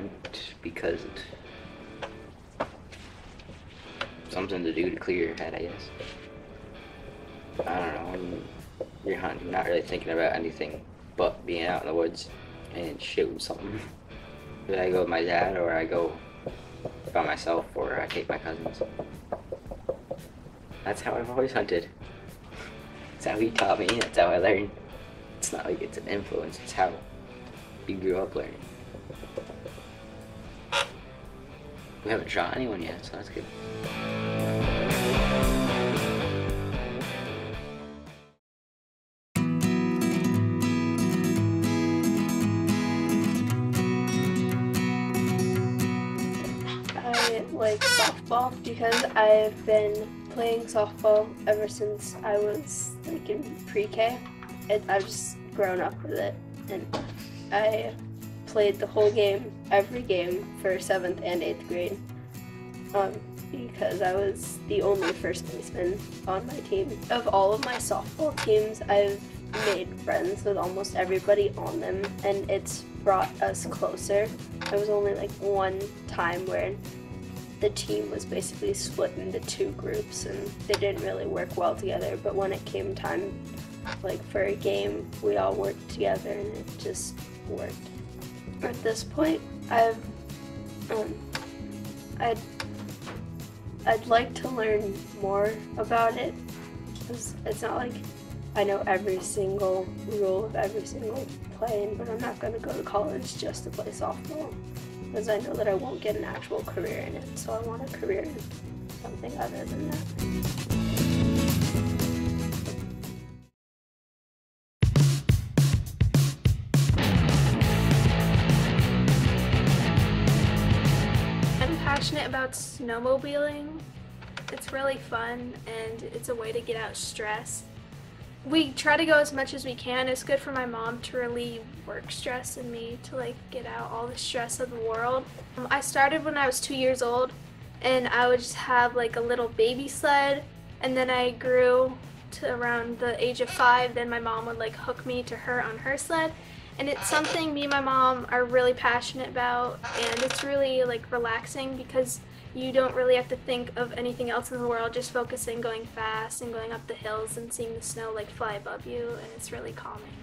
want because it's something to do to clear your head, I guess. I don't know, when you're hunting, you're not really thinking about anything but being out in the woods and shooting something. Either I go with my dad, or I go by myself, or I take my cousins. That's how I've always hunted. That's how he taught me, that's how I learned. It's not like it's an influence, it's how you grew up learning. We haven't shot anyone yet, so that's good. I like softball because I've been playing softball ever since I was like in pre-K. I've just grown up with it, and I played the whole game, every game for 7th and 8th grade because I was the only first baseman on my team. Of all of my softball teams, I've made friends with almost everybody on them, and it's brought us closer. There was only like one time where the team was basically split into 2 groups and they didn't really work well together, but when it came time like for a game, we all worked together and it just worked. At this point, I'd like to learn more about it, because it's not like I know every single rule of every single play, but I'm not going to go to college just to play softball, because I know that I won't get an actual career in it, so I want a career in something other than that. I'm passionate about snowmobiling. It's really fun and it's a way to get out stress. We try to go as much as we can. It's good for my mom to relieve work stress and me to like get out all the stress of the world. I started when I was 2 years old, and I would just have like a little baby sled, and then I grew to around the age of 5. Then my mom would like hook me to her on her sled, and it's something me and my mom are really passionate about, and it's really like relaxing because you don't really have to think of anything else in the world, just focusing going fast and going up the hills and seeing the snow like fly above you, and it's really calming.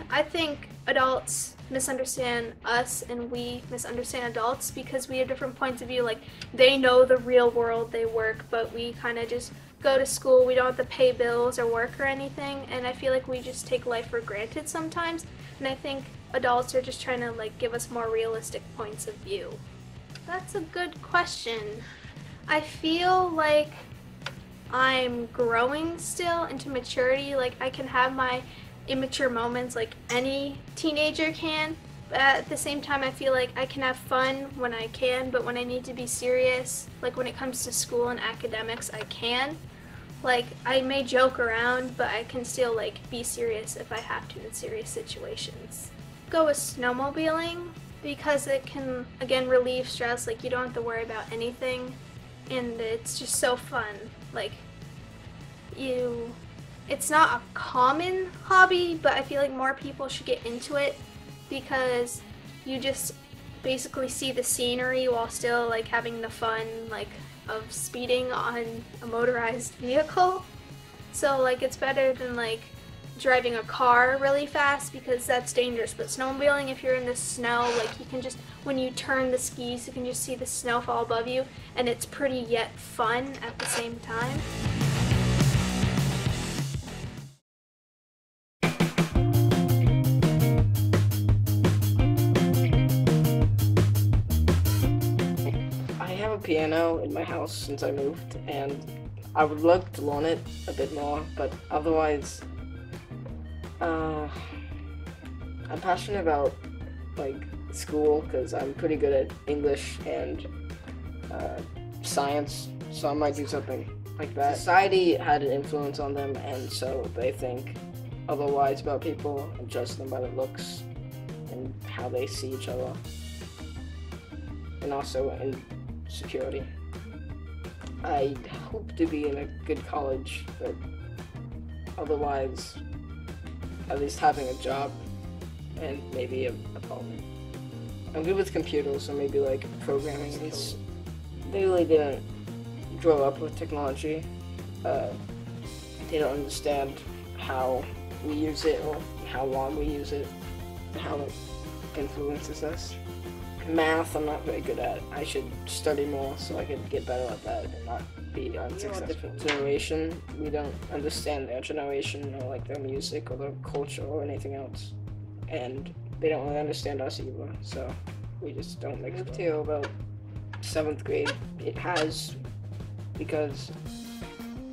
I think adults misunderstand us and we misunderstand adults because we have different points of view. Like, they know the real world, they work, but we kind of just go to school, we don't have to pay bills or work or anything, and I feel like we just take life for granted sometimes, and I think adults are just trying to like give us more realistic points of view. That's a good question. I feel like I'm growing still into maturity. Like, I can have my immature moments like any teenager can, but at the same time I feel like I can have fun when I can, but when I need to be serious, like when it comes to school and academics, I can. Like, I may joke around, but I can still like be serious if I have to in serious situations. Go with snowmobiling, because it can, again, relieve stress. Like, you don't have to worry about anything, and it's just so fun. Like, it's not a common hobby, but I feel like more people should get into it because you just basically see the scenery while still like having the fun like of speeding on a motorized vehicle. So like, it's better than like driving a car really fast because that's dangerous, but snowmobiling, if you're in the snow, like you can just, when you turn the skis, you can just see the snow fall above you, and it's pretty yet fun at the same time. I have a piano in my house since I moved, and I would love to learn it a bit more, but otherwise I'm passionate about like school because I'm pretty good at English and science, so I might do something like that. Society had an influence on them, and so they think otherwise about people and judge them by their looks and how they see each other, and also in security. I hope to be in a good college, but otherwise, at least having a job and maybe an apartment. I'm good with computers, so maybe like programming. They really didn't grow up with technology. They don't understand how we use it or how long we use it, and how it influences us. Math, I'm not very good at. I should study more so I could get better at that and not be unsuccessful. Different generation, we don't understand their generation or like their music or their culture or anything else, and they don't really understand us either. So we just don't mix. I lived here about 7th grade. It has, because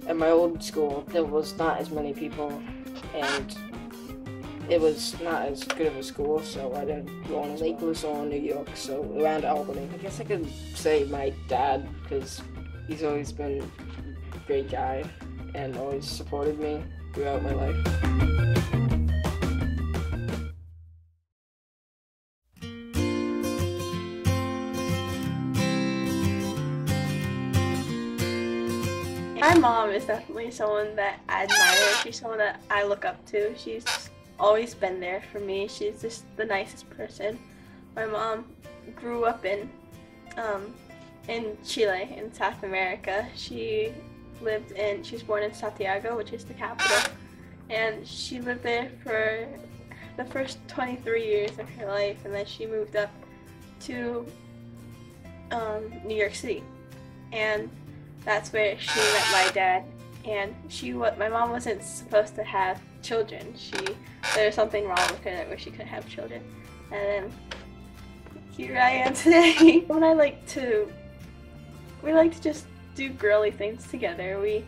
at my old school there was not as many people, and it was not as good of a school, so I didn't go on Lake Luzon, New York, so around Albany. I guess I could say my dad, because he's always been a great guy and always supported me throughout my life. My mom is definitely someone that I admire. She's someone that I look up to. She's always been there for me. She's just the nicest person. My mom grew up in Chile, in South America. She was born in Santiago, which is the capital, and she lived there for the first 23 years of her life, and then she moved up to New York City, and that's where she met my dad. And my mom wasn't supposed to have children. There was something wrong with her where she couldn't have children. And then here I am today. We like to just do girly things together. We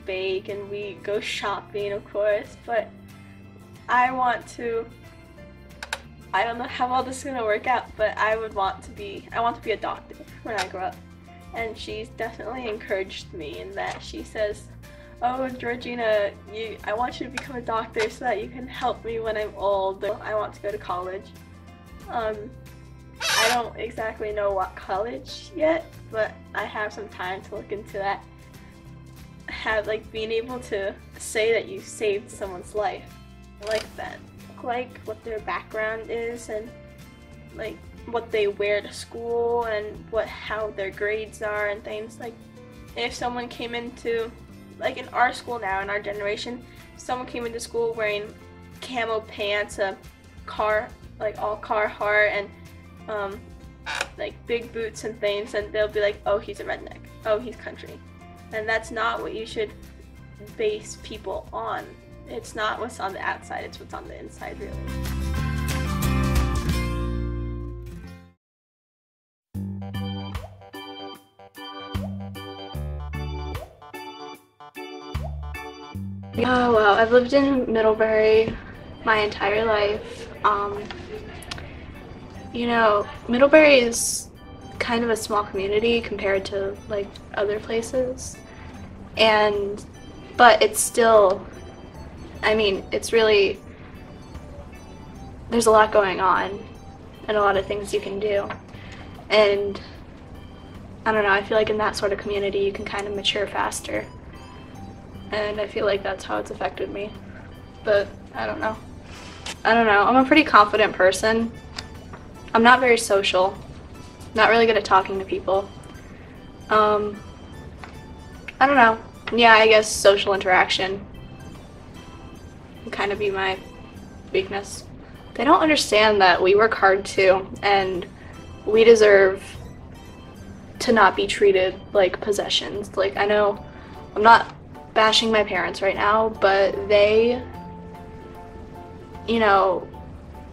bake and we go shopping, of course, but I don't know how well this is gonna work out, but I want to be a doctor when I grow up. And she's definitely encouraged me in that. She says, "Oh, Georgina, I want you to become a doctor so that you can help me when I'm old. I want to go to college." I don't exactly know what college yet, but I have some time to look into that. Being able to say that you saved someone's life. I like that. What their background is, and like what they wear to school, and how their grades are and things. Like if someone came into, like in our school now, in our generation, someone came into school wearing camo pants, all Carhartt, and like big boots and things, and they'll be like, "Oh, he's a redneck. Oh, he's country." And that's not what you should base people on. It's not what's on the outside, it's what's on the inside, really. Oh, well, I've lived in Middlebury my entire life. Middlebury is kind of a small community compared to like other places, but it's still, it's really, there's a lot going on and a lot of things you can do, and I don't know, I feel like in that sort of community you can kind of mature faster. And I feel like that's how it's affected me. But I don't know. I'm a pretty confident person. I'm not very social. Not really good at talking to people. I don't know. Yeah, I guess social interaction would kind of be my weakness. They don't understand that we work hard too, and we deserve to not be treated like possessions. Like, I know I'm not bashing my parents right now, but they,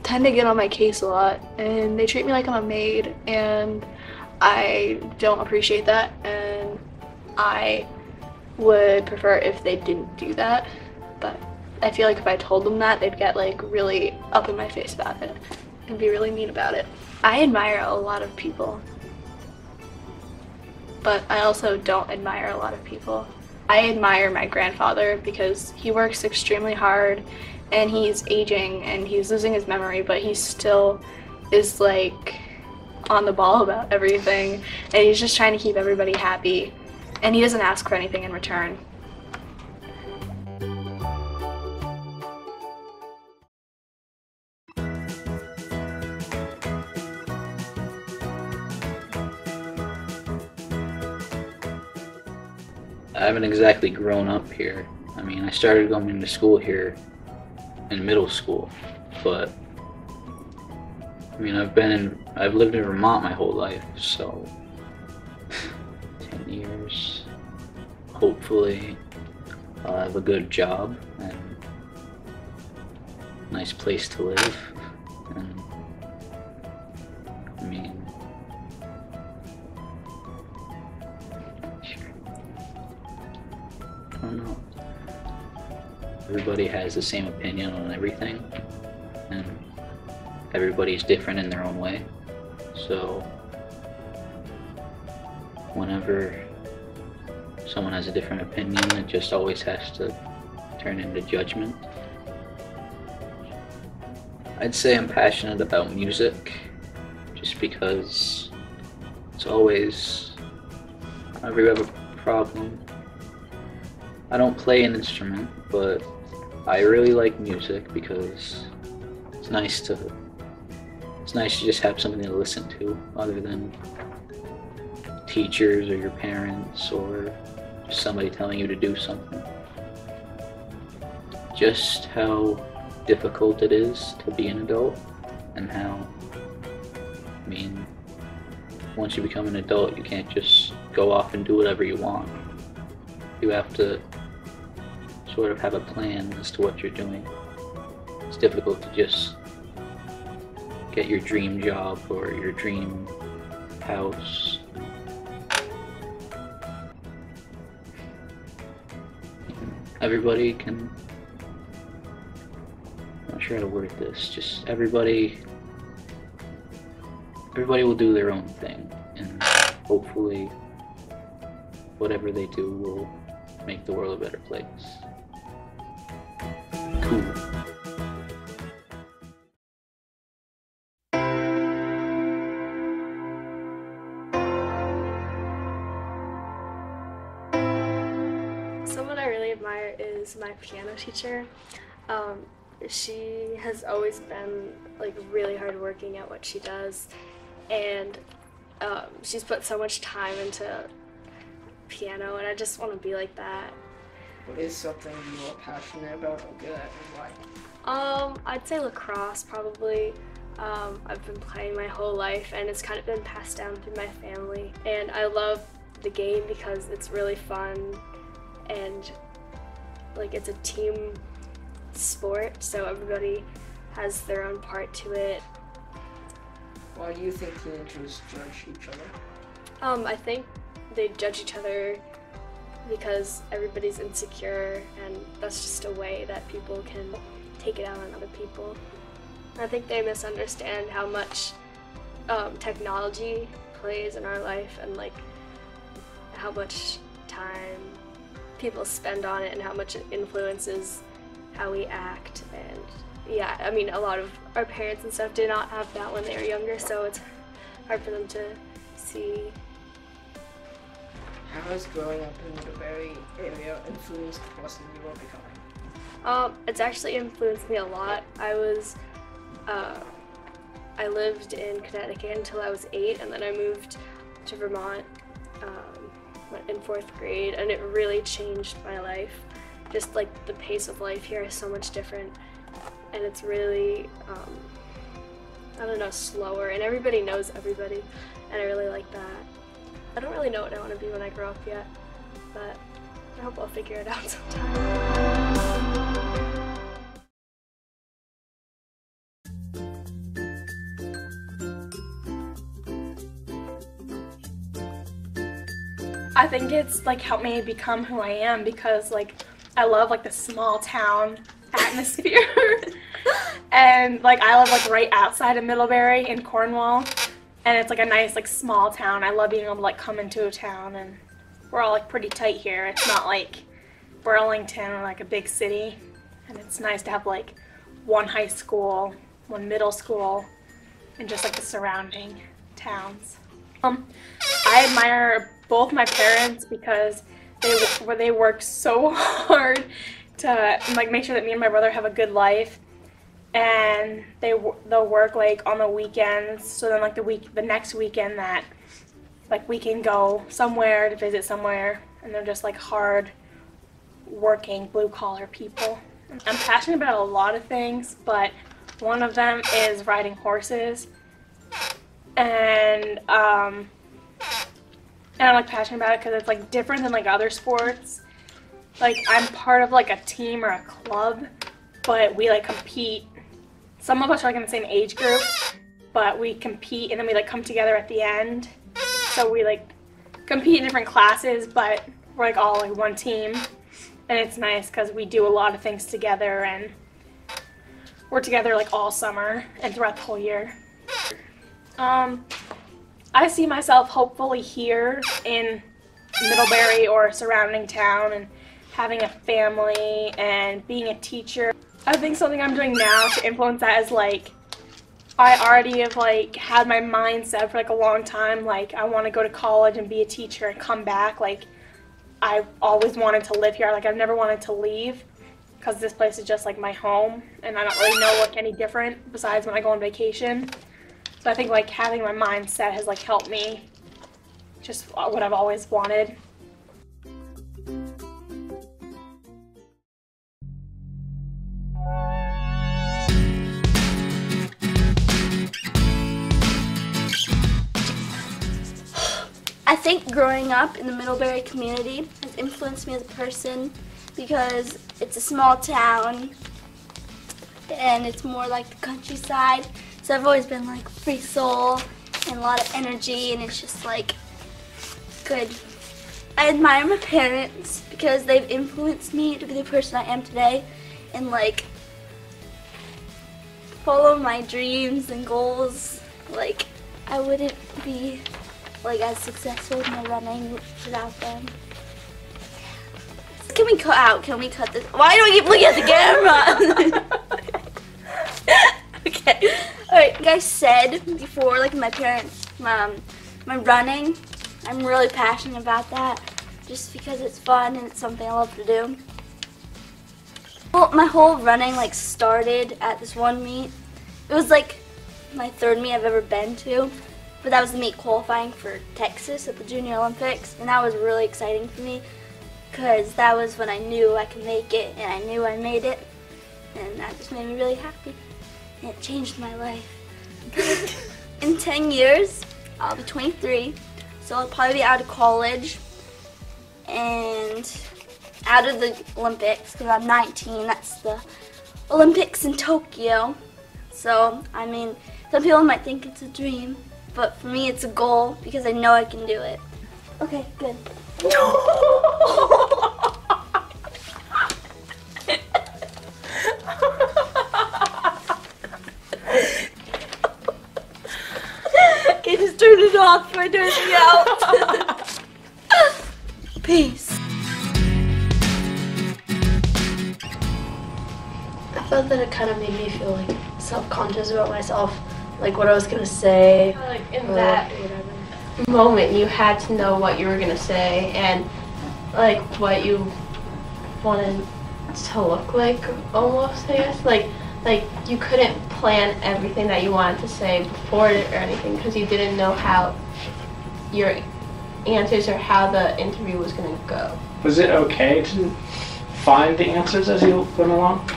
tend to get on my case a lot, and they treat me like I'm a maid, and I don't appreciate that, and I would prefer if they didn't do that. But I feel like if I told them that, they'd get like really up in my face about it and be really mean about it. I admire a lot of people, but I also don't admire a lot of people. I admire my grandfather because he works extremely hard, and he's aging and he's losing his memory, but he still is like on the ball about everything, and he's just trying to keep everybody happy, and he doesn't ask for anything in return. I haven't exactly grown up here. I mean, I started going to school here in middle school, but I mean, I've lived in Vermont my whole life, so 10 years. Hopefully, I'll have a good job and nice place to live. And I mean, I don't know. Everybody has the same opinion on everything, and everybody's different in their own way. So whenever someone has a different opinion, it just always has to turn into judgment. I'd say I'm passionate about music just because it's always, whenever you have a problem, I don't play an instrument, but I really like music because it's nice to just have something to listen to other than teachers or your parents or just somebody telling you to do something. Just how difficult it is to be an adult, and how, I mean, once you become an adult, you can't just go off and do whatever you want. You have to sort of have a plan as to what you're doing. It's difficult to just get your dream job or your dream house. Everybody can, I'm not sure how to word this, just everybody will do their own thing, and hopefully whatever they do will make the world a better place. Cool. Someone I really admire is my piano teacher. She has always been like really hardworking at what she does, and she's put so much time into piano, and I just want to be like that. What is something you are passionate about or good at, and why? I'd say lacrosse probably. I've been playing my whole life, and it's kind of been passed down through my family, and I love the game because it's really fun, and like it's a team sport, so everybody has their own part to it. Why do you think teenagers judge each other? I think they judge each other because everybody's insecure, and that's just a way that people can take it out on other people. I think they misunderstand how much technology plays in our life, and like how much time people spend on it and how much it influences how we act. And yeah, I mean, a lot of our parents and stuff did not have that when they were younger, so it's hard for them to see. How has growing up in the Middlebury area influenced the person you are becoming? It's actually influenced me a lot. I lived in Connecticut until I was 8, and then I moved to Vermont in 4th grade, and it really changed my life. Just like the pace of life here is so much different, and it's really, I don't know, slower, and everybody knows everybody, and I really like that. I don't really know what I want to be when I grow up yet, but I hope I'll figure it out sometime. I think it's like helped me become who I am, because like I love like the small town atmosphere and like I live like right outside of Middlebury in Cornwall, and it's like a nice like small town. I love being able to like come into a town, and we're all like pretty tight here. It's not like Burlington or like a big city, and it's nice to have like one high school, one middle school, and just like the surrounding towns. I admire both my parents because they work so hard to like make sure that me and my brother have a good life, and they'll work like on the weekends, so then like the next weekend that like we can go somewhere to visit somewhere and they're just like hard working blue collar people. I'm passionate about a lot of things, but one of them is riding horses, and I'm like passionate about it because it's like different than like other sports. Like I'm part of like a team or a club, but we like compete. Some of us are like in the same age group, but we compete and then we like come together at the end. So we like compete in different classes, but we're like all like one team. And it's nice because we do a lot of things together, and we're together like all summer and throughout the whole year. I see myself hopefully here in Middlebury or surrounding town and having a family and being a teacher. I think something I'm doing now to influence that is like I already have like had my mind set for like a long time, like I want to go to college and be a teacher and come back. Like I've always wanted to live here. Like I've never wanted to leave because this place is just like my home, and I don't really know like any different besides when I go on vacation. So I think like having my mindset has like helped me just what I've always wanted. I think growing up in the Middlebury community has influenced me as a person because it's a small town and it's more like the countryside. So I've always been like free soul and a lot of energy, and it's just like good. I admire my parents because they've influenced me to be the person I am today and like follow my dreams and goals. Like I wouldn't be like as successful in my running without them. Can we cut this? Why do I keep looking at the camera? Okay. Alright, like I said before, like my parents, my running, I'm really passionate about that just because it's fun and it's something I love to do. Well, my whole running like started at this one meet. It was like my third meet I've ever been to. But that was the meet qualifying for Texas at the Junior Olympics, and that was really exciting for me because that was when I knew I could make it, and I knew I made it, and that just made me really happy, and it changed my life. In 10 years, I'll be 23, so I'll probably be out of college and out of the Olympics because I'm 19. That's the Olympics in Tokyo. So, I mean, some people might think it's a dream, but for me it's a goal because I know I can do it. Okay, good. Okay, just turn it off before it turns me out. Peace. I thought that it kind of made me feel like self-conscious about myself, like what I was gonna say. Like in that moment, you had to know what you were gonna say and like what you wanted to look like, almost. I guess like you couldn't plan everything that you wanted to say before it or anything because you didn't know how your answers or how the interview was gonna go. Was it okay to find the answers as you went along?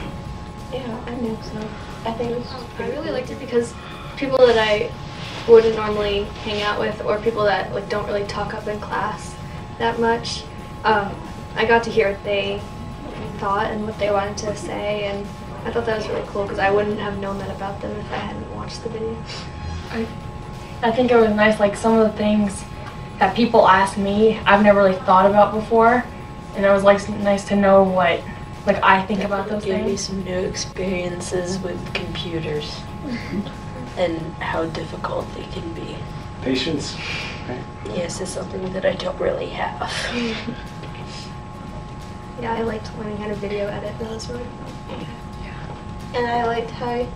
Yeah, I think so. I think it was. I really liked it because people that I wouldn't normally hang out with, or people that like don't really talk up in class that much, I got to hear what they thought and what they wanted to say, and I thought that was really cool because I wouldn't have known that about them if I hadn't watched the video. I think it was nice, like some of the things that people ask me I've never really thought about before, and it was like nice to know what like I think about those things. Gave me things. some new experiences with computers and how difficult they can be. Patience, right? Yes, it's something that I don't really have. Yeah, I liked learning how to video edit. That was really fun. And I liked how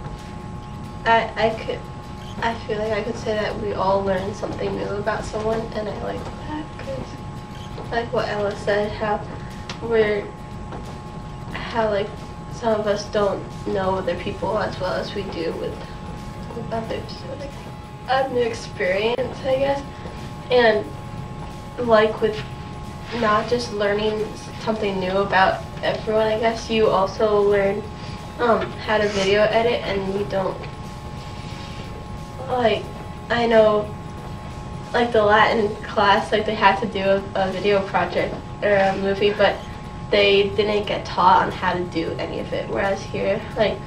I feel like I could say that we all learned something new about someone, and I like that because, like what Ella said, how like some of us don't know other people as well as we do with others. So like a new experience, I guess, and like with not just learning something new about everyone, I guess. You also learn how to video edit, and you don't, like, I know, like the Latin class, like they had to do a video project or a movie, but they didn't get taught on how to do any of it, whereas here, like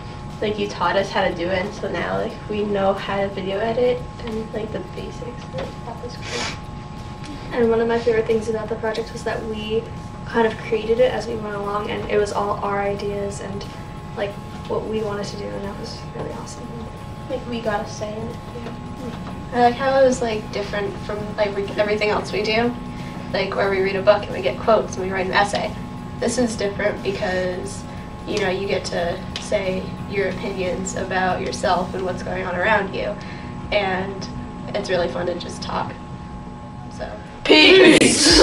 you taught us how to do it, and so now like we know how to video edit and like the basics. That was great. And one of my favorite things about the project was that we kind of created it as we went along, and it was all our ideas and like what we wanted to do, and that was really awesome. Like we got a say in it. I like how it was like different from like everything else we do, like where we read a book and we get quotes and we write an essay. This is different because, you know, you get to say your opinions about yourself and what's going on around you, and it's really fun to just talk. So peace.